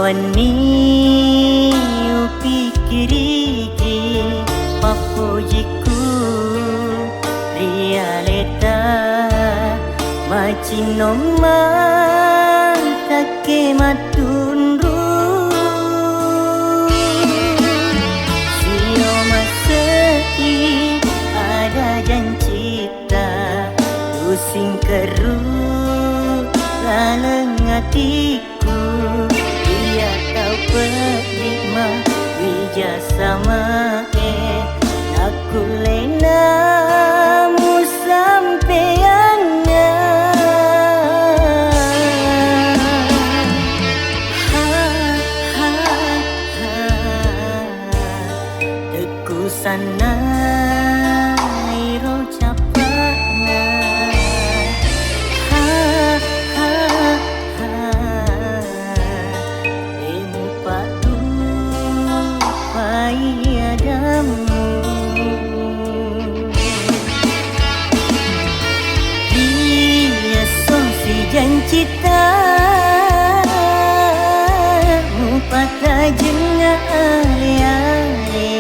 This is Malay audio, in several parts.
Wani upikiriki papojiku realeta macinomang take matunru sio masei ada jancita using keru laleng hatiku dia kau perima wijasama aku lena mu sampeana teku sana iro capana Jancita mupata jenga ale-ale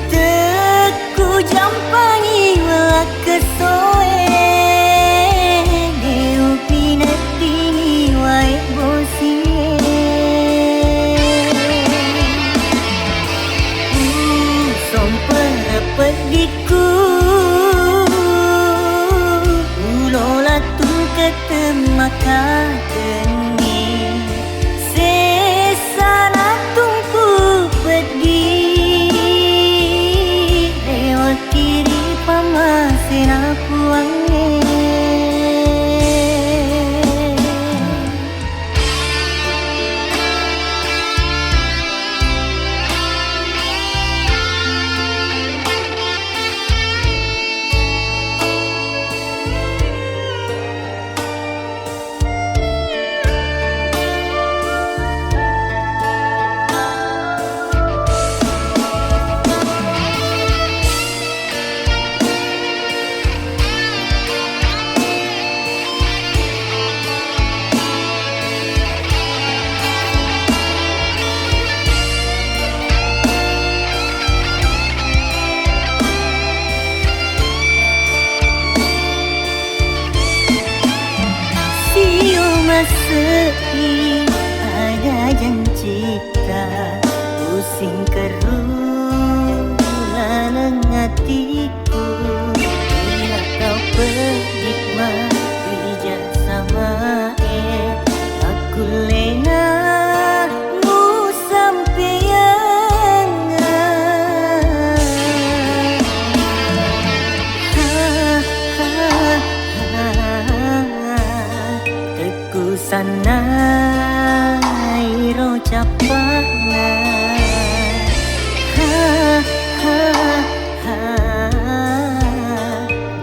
teku jampangi wala kesoe deu pinatini wae bosie sompel pediku maka geni sesana tumpu pedih lewat kiri pamasena puangnya Masei ada jancita pusing keru laleng hatiku bila kau perikma wijasama aku lena mu sampeana sana iro capana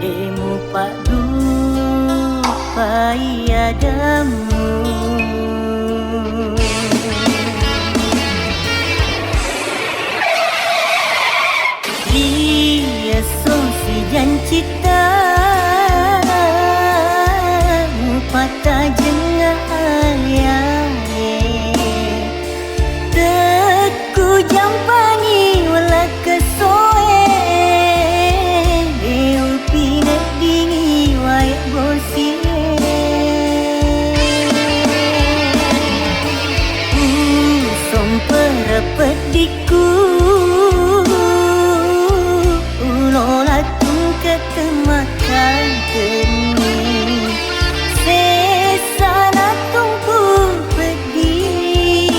demu padu payadamu dia sosi jancita mupata jenga ale-ale teku jampangi wala kesoe deu pinat dingi wae bosie sompera pediku ulola tung ketemakan keni sesana tumpu pedih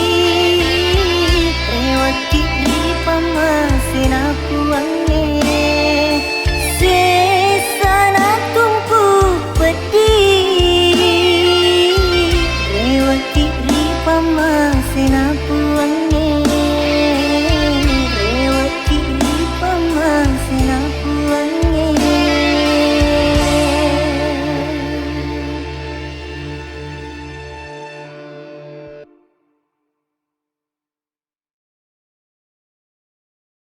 lewat kiri pamasena puang